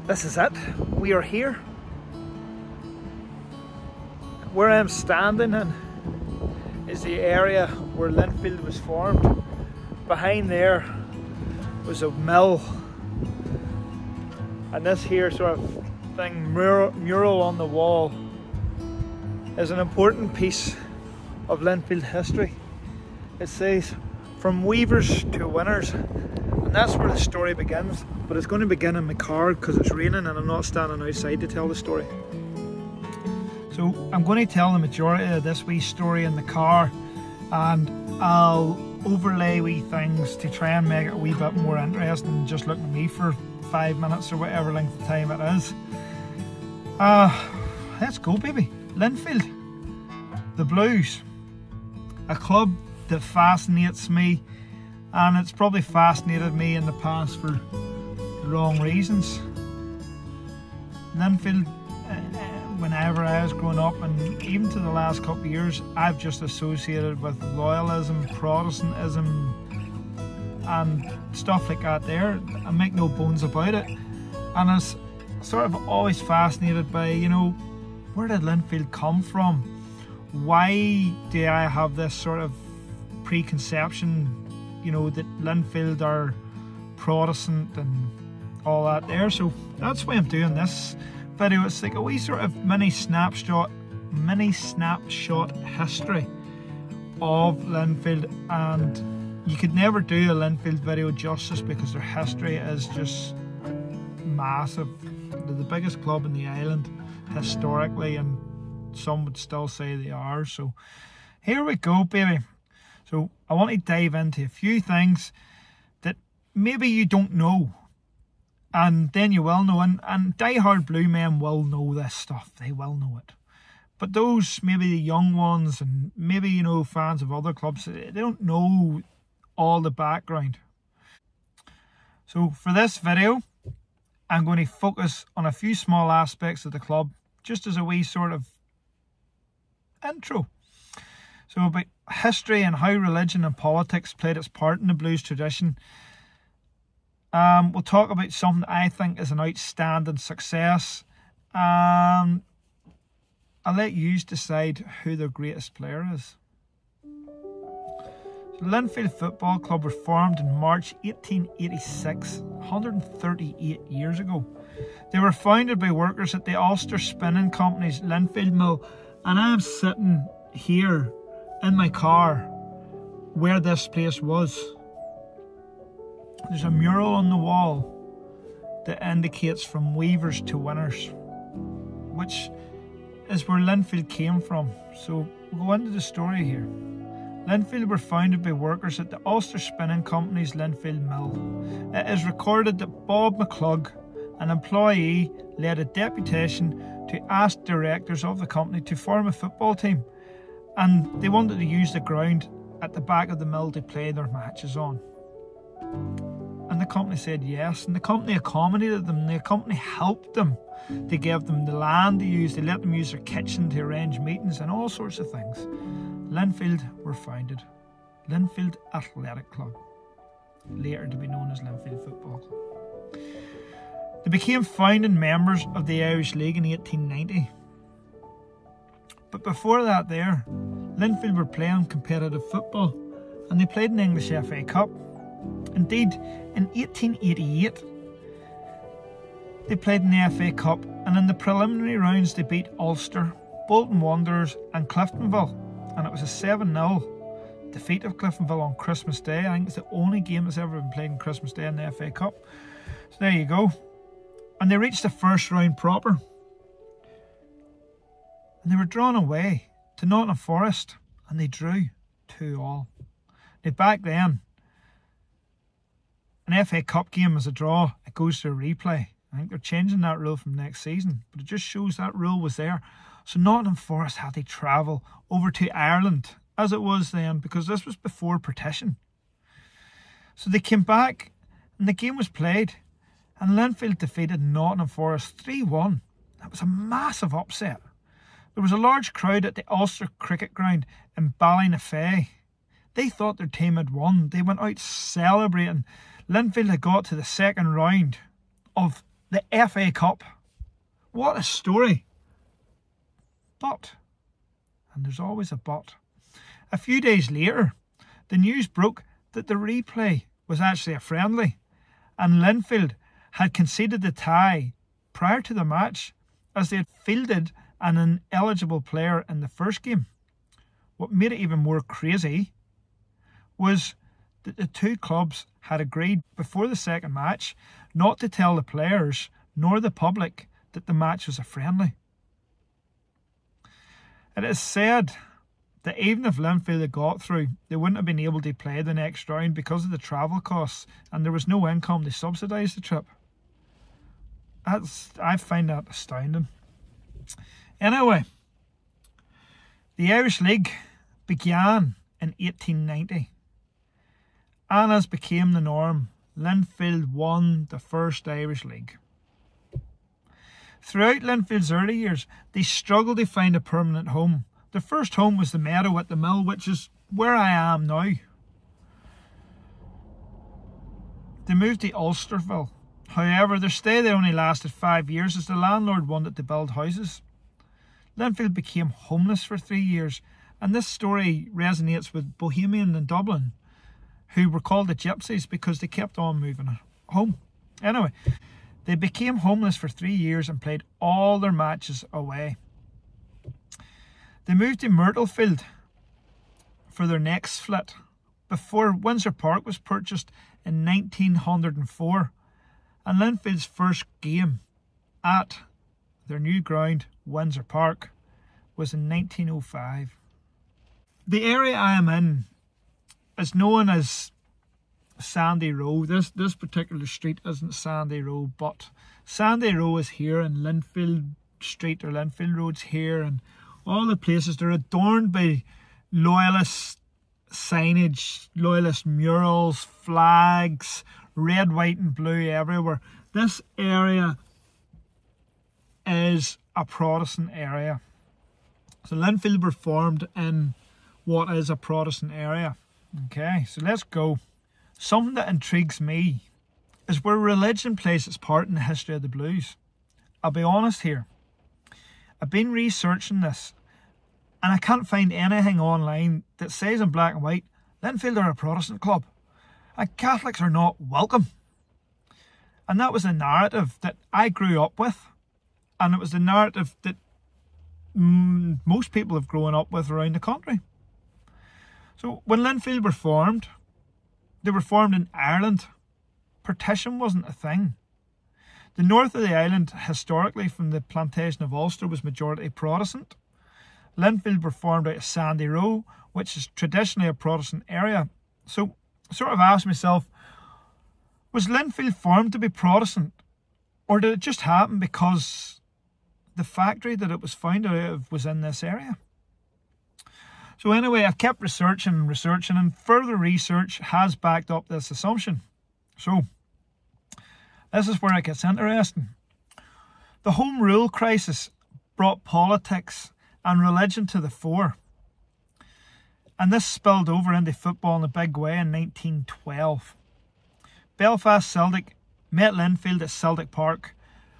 This is it. We are here. Where I'm standing in is the area where Linfield was formed. Behind there was a mill. And this here sort of thing, mural on the wall, is an important piece of Linfield history. It says, "From weavers to winners," and that's where the story begins. But it's going to begin in my car because it's raining and I'm not standing outside to tell the story. So I'm going to tell the majority of this wee story in the car, and I'll overlay wee things to try and make it a wee bit more interesting than just looking at me for 5 minutes or whatever length of time it is. Let's go, baby. Linfield, the Blues, a club that fascinates me, and it's probably fascinated me in the past for the wrong reasons. Linfield, whenever I was growing up, and even to the last couple of years, I've just associated with loyalism, Protestantism and stuff like that there. I make no bones about it. And I was sort of always fascinated by, you know, where did Linfield come from? Why do I have this sort of preconception, you know, that Linfield are Protestant and all that there? So that's why I'm doing this video. It's like a wee sort of mini snapshot history of Linfield, and you could never do a Linfield video justice because their history is just massive. They're the biggest club in the island historically, and some would still say they are. So here we go, baby. So I want to dive into a few things that maybe you don't know, and then you will know, and die-hard Blue men will know this stuff. They will know it. But those, maybe the young ones, and maybe, you know, fans of other clubs, they don't know all the background. So for this video, I'm going to focus on a few small aspects of the club, just as a wee sort of intro. So about history and how religion and politics played its part in the Blues tradition. We'll talk about something I think is an outstanding success. I'll let you decide who their greatest player is. So Linfield Football Club was formed in March 1886, 138 years ago. They were founded by workers at the Ulster Spinning Company's Linfield Mill, and I am sitting here in my car where this place was. There's a mural on the wall that indicates "From weavers to winners," which is where Linfield came from. So we'll go into the story here. Linfield were founded by workers at the Ulster Spinning Company's Linfield Mill. It is recorded that Bob McClug, an employee, led a deputation to ask directors of the company to form a football team, and they wanted to use the ground at the back of the mill to play their matches on. And the company said yes, and the company accommodated them. The company helped them. They gave them the land to use. They let them use their kitchen to arrange meetings and all sorts of things. Linfield were founded. Linfield Athletic Club, later to be known as Linfield Football Club. They became founding members of the Irish League in 1890. But before that there, Linfield were playing competitive football, and they played in the English FA Cup. Indeed, in 1888, they played in the FA Cup, and in the preliminary rounds they beat Ulster, Bolton Wanderers and Cliftonville, and it was a 7-0 defeat of Cliftonville on Christmas Day. I think it's the only game that's ever been played on Christmas Day in the FA Cup. So there you go. And they reached the first round proper. And they were drawn away to Nottingham Forest, and they drew 2-2. Now back then, an FA Cup game as a draw, it goes to a replay. I think they're changing that rule from next season, but it just shows that rule was there. So Nottingham Forest had to travel over to Ireland, as it was then, because this was before partition. So they came back, and the game was played, and Linfield defeated Nottingham Forest 3-1. That was a massive upset. There was a large crowd at the Ulster Cricket Ground in Ballynafay. They thought their team had won. They went out celebrating. Linfield had got to the second round of the FA Cup. What a story. But, and there's always a but, a few days later, the news broke that the replay was actually a friendly, and Linfield had conceded the tie prior to the match as they had fielded an ineligible player in the first game. What made it even more crazy was that the two clubs had agreed before the second match not to tell the players nor the public that the match was a friendly. It is said that even if Linfield had got through, they wouldn't have been able to play the next round because of the travel costs, and there was no income to subsidise the trip. I find that astounding. Anyway, the Irish League began in 1890, and as became the norm, Linfield won the first Irish League. Throughout Linfield's early years, they struggled to find a permanent home. Their first home was the Meadow at the Mill, which is where I am now. They moved to Ulsterville. However, their stay there only lasted 5 years as the landlord wanted to build houses. Linfield became homeless for 3 years, and this story resonates with Bohemian in Dublin, who were called the Gypsies because they kept on moving home. Anyway, they became homeless for 3 years and played all their matches away. They moved to Myrtlefield for their next flit before Windsor Park was purchased in 1904, and Linfield's first game at their new ground, Windsor Park, was in 1905. The area I am in is known as Sandy Row. This particular street isn't Sandy Row, but Sandy Row is here, and Linfield Street or Linfield Road's here, and all the places, they're adorned by loyalist signage, loyalist murals, flags, red, white and blue everywhere. This area is a Protestant area. So Linfield were formed in what is a Protestant area. Okay, so let's go. Something that intrigues me is where religion plays its part in the history of the blues. I'll be honest here. I've been researching this, and I can't find anything online that says in black and white, Linfield are a Protestant club, and Catholics are not welcome. And that was a narrative that I grew up with, and it was the narrative that most people have grown up with around the country. So when Linfield were formed, they were formed in Ireland. Partition wasn't a thing. The north of the island, historically from the plantation of Ulster, was majority Protestant. Linfield were formed out of Sandy Row, which is traditionally a Protestant area. So I sort of asked myself, was Linfield formed to be Protestant? Or did it just happen because the factory that it was founded out of was in this area? So anyway, I've kept researching, and further research has backed up this assumption. So this is where it gets interesting. The Home Rule crisis brought politics and religion to the fore, and this spilled over into football in a big way in 1912. Belfast Celtic met Linfield at Celtic Park,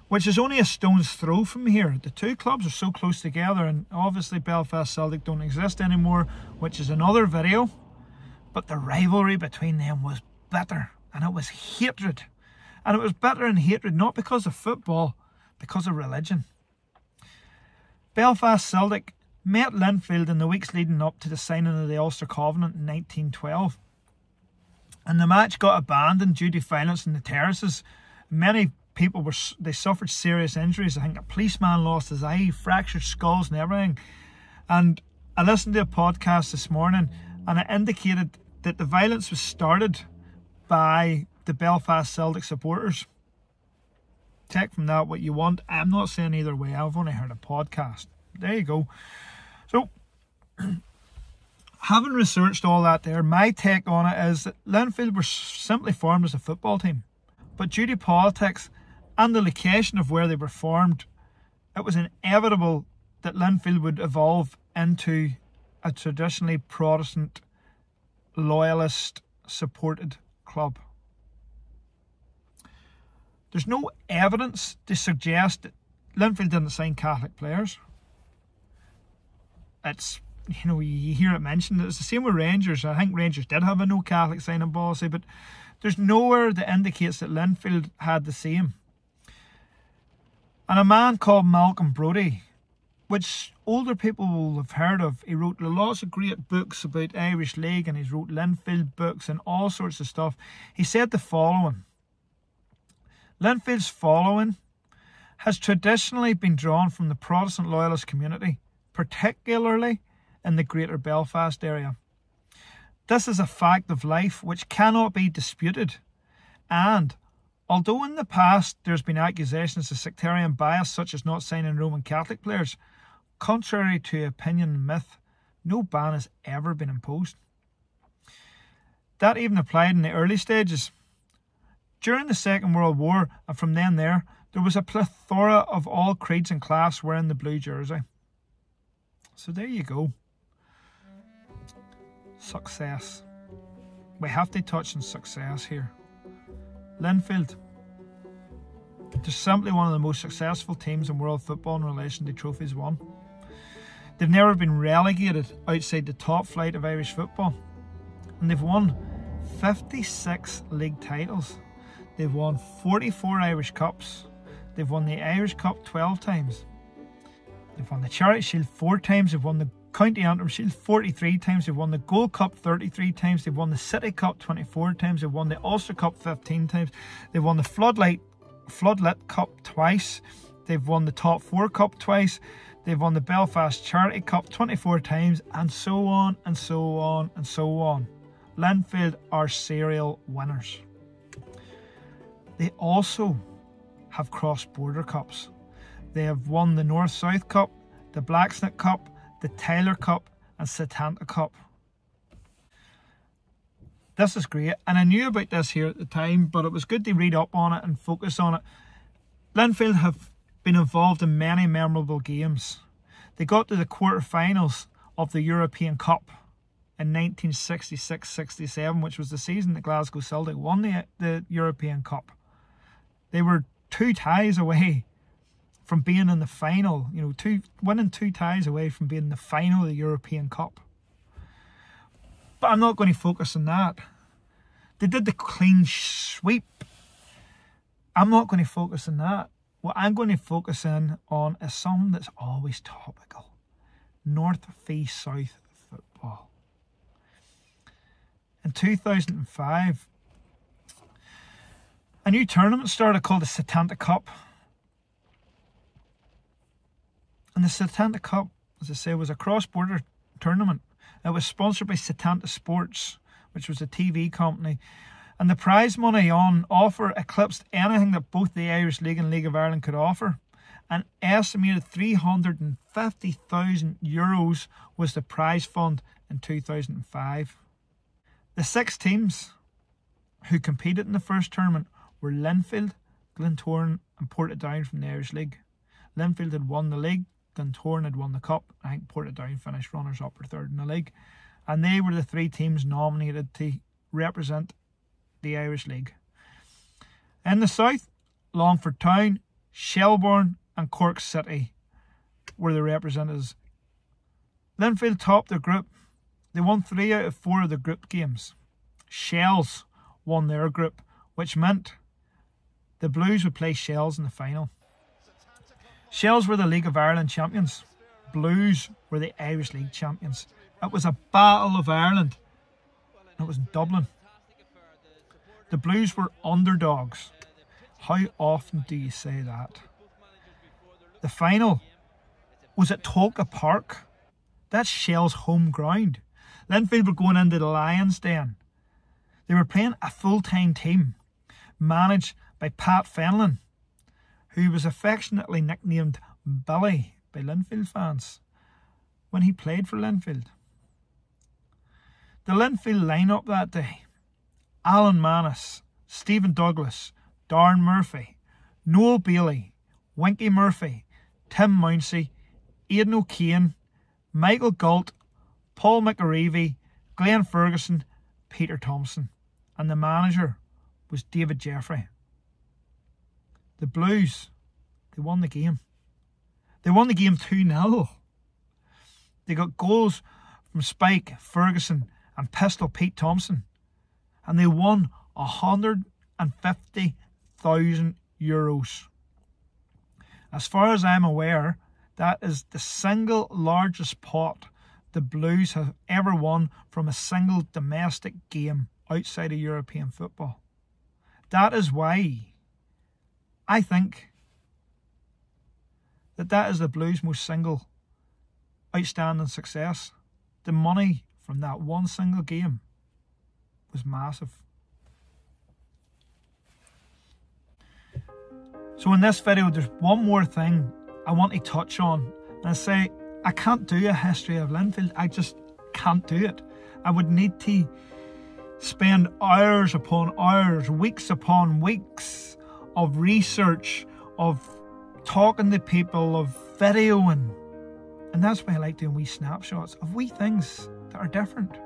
which is only a stone's throw from here. The two clubs are so close together, and obviously Belfast Celtic don't exist anymore, which is another video. But the rivalry between them was bitter, and it was hatred. And it was bitter and hatred not because of football, because of religion. Belfast Celtic met Linfield in the weeks leading up to the signing of the Ulster Covenant in 1912. And the match got abandoned due to violence in the terraces. Many people suffered serious injuries. I think a policeman lost his eye, fractured skulls and everything. And I listened to a podcast this morning, and it indicated that the violence was started by the Belfast Celtic supporters. Take from that what you want. I'm not saying either way. I've only heard a podcast. There you go. So, having researched all that there, my take on it is that Linfield were simply formed as a football team. But due to politics and the location of where they were formed, it was inevitable that Linfield would evolve into a traditionally Protestant, loyalist supported club. There's no evidence to suggest that Linfield didn't sign Catholic players. It's, you know, you hear it mentioned. It's the same with Rangers. I think Rangers did have a no Catholic signing policy, but there's nowhere that indicates that Linfield had the same. And a man called Malcolm Brodie, which older people will have heard of, he wrote lots of great books about Irish League, and he's wrote Linfield books and all sorts of stuff. He said the following: Linfield's following has traditionally been drawn from the Protestant loyalist community, particularly in the Greater Belfast area. This is a fact of life which cannot be disputed, and although in the past there's been accusations of sectarian bias such as not signing Roman Catholic players, contrary to opinion and myth, no ban has ever been imposed. That even applied in the early stages. During the Second World War, and from then there was a plethora of all creeds and class wearing the blue jersey. So there you go. Success. We have to touch on success here. Linfield, they're simply one of the most successful teams in world football in relation to trophies won. They've never been relegated outside the top flight of Irish football. And they've won 56 league titles. They've won 44 Irish Cups. They've won the Irish Cup 12 times. They've won the Charity Shield 4 times. They've won the County Antrim Shield 43 times. They've won the Gold Cup 33 times. They've won the City Cup 24 times. They've won the Ulster Cup 15 times. They've won the Floodlit Cup twice. They've won the Top 4 Cup twice. They've won the Belfast Charity Cup 24 times, and so on and so on and so on. Linfield are serial winners. They also have cross-border cups. They have won the North-South Cup, the Blacksnake Cup, the Tyler Cup and Setanta Cup. This is great, and I knew about this here at the time, but it was good to read up on it and focus on it. Linfield have been involved in many memorable games. They got to the quarter-finals of the European Cup in 1966-67, which was the season that Glasgow Celtic won the European Cup. They were 2 ties away from being in the final, winning 2 ties away from being in the final of the European Cup. But I'm not going to focus on that. They did the clean sweep. I'm not going to focus on that. What I'm going to focus in on is something that's always topical. North v South football. In 2005, a new tournament started called the Setanta Cup. And the Setanta Cup, as I say, was a cross-border tournament. It was sponsored by Setanta Sports, which was a TV company. And the prize money on offer eclipsed anything that both the Irish League and League of Ireland could offer. An estimated €350,000 was the prize fund in 2005. The 6 teams who competed in the first tournament were Linfield, Glentoran and Portadown from the Irish League. Linfield had won the league, Glentoran had won the cup. I think Portadown finished runners-up or third in the league. And they were the 3 teams nominated to represent the Irish League. In the south, Longford Town, Shelbourne and Cork City were the representatives. Linfield topped their group. They won 3 out of 4 of the group games. Shells won their group, which meant the Blues would play Shells in the final. Shells were the League of Ireland champions. Blues were the Irish League champions. It was a Battle of Ireland. It was in Dublin. The Blues were underdogs. How often do you say that? The final was at Tolka Park. That's Shell's home ground. Linfield were going into the Lions' Den. They were playing a full-time team managed by Pat Fenlon, who was affectionately nicknamed Billy by Linfield fans when he played for Linfield. The Linfield lineup that day: Alan Manus, Stephen Douglas, Darren Murphy, Noel Bailey, Winky Murphy, Tim Mounsey, Aidan O'Kane, Michael Galt, Paul McAreevy, Glenn Ferguson, Peter Thompson, and the manager was David Jeffrey. the Blues, they won the game. They won the game 2-0. They got goals from Spike Ferguson and Pistol Pete Thompson. And they won €150,000. As far as I'm aware, that is the single largest pot the Blues have ever won from a single domestic game outside of European football. That is why I think that is the Blues' most single outstanding success. The money from that one single game was massive. So in this video, there's one more thing I want to touch on. And I say, I can't do a history of Linfield. I just can't do it. I would need to spend hours upon hours, weeks upon weeks of research, of talking to people, of videoing. And that's why I like doing wee snapshots of wee things that are different.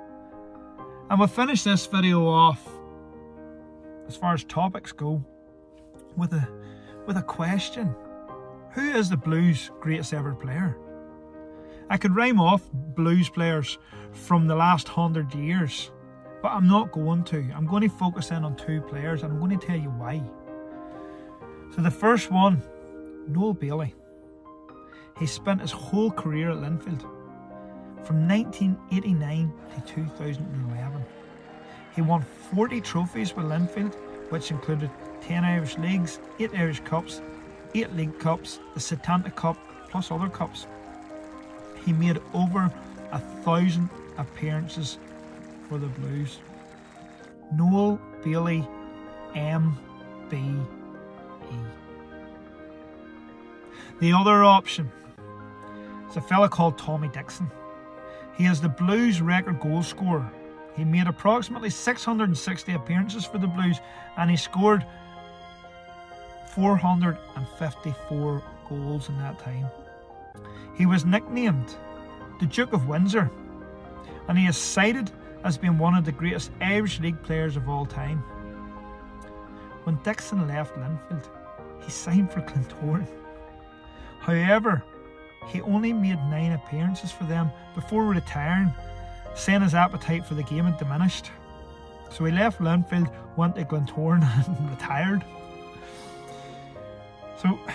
And we'll finish this video off, as far as topics go, with a question. Who is the Blues' greatest ever player? I could rhyme off Blues players from the last 100 years, but I'm not going to. I'm going to focus in on two players, and I'm going to tell you why. So the first one, Noel Bailey. He spent his whole career at Linfield, from 1989 to 2011. He won 40 trophies with Linfield, which included 10 Irish Leagues, 8 Irish Cups, 8 League Cups, the Setanta Cup, plus other cups. He made over 1,000 appearances for the Blues. Noel Bailey, MBE. The other option is a fella called Tommy Dixon. He is the Blues' record goal scorer. He made approximately 660 appearances for the Blues, and he scored 454 goals in that time. He was nicknamed the Duke of Windsor, and he is cited as being one of the greatest Irish League players of all time. When Dixon left Linfield, he signed for Glentoran. However, he only made 9 appearances for them before retiring, saying his appetite for the game had diminished. So he left Linfield, went to Glentoran and retired. So, there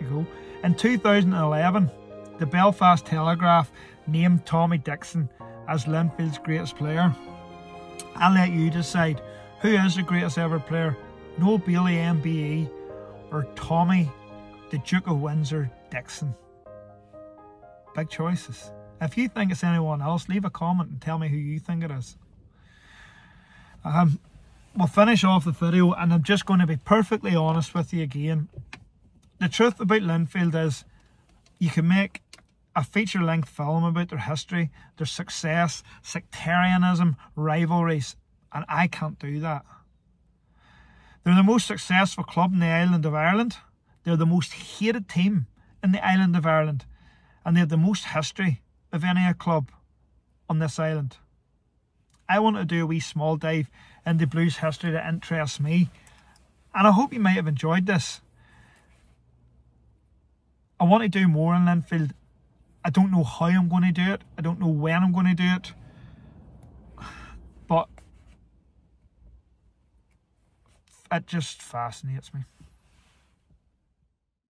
you go. In 2011, the Belfast Telegraph named Tommy Dixon as Linfield's greatest player. I'll let you decide, who is the greatest ever player? Noel Bailey, MBE, or Tommy, the Duke of Windsor, Dixon? Big choices. If you think it's anyone else, leave a comment and tell me who you think it is. We'll finish off the video, and I'm just going to be perfectly honest with you again. The truth about Linfield is, you can make a feature-length film about their history, their success, sectarianism, rivalries, and I can't do that. They're the most successful club in the island of Ireland. They're the most hated team in the island of Ireland, and they have the most history of any club on this island. I want to do a wee small dive into Blues history that interests me, and I hope you might have enjoyed this. I want to do more in Linfield. I don't know how I'm going to do it. I don't know when I'm going to do it. But it just fascinates me.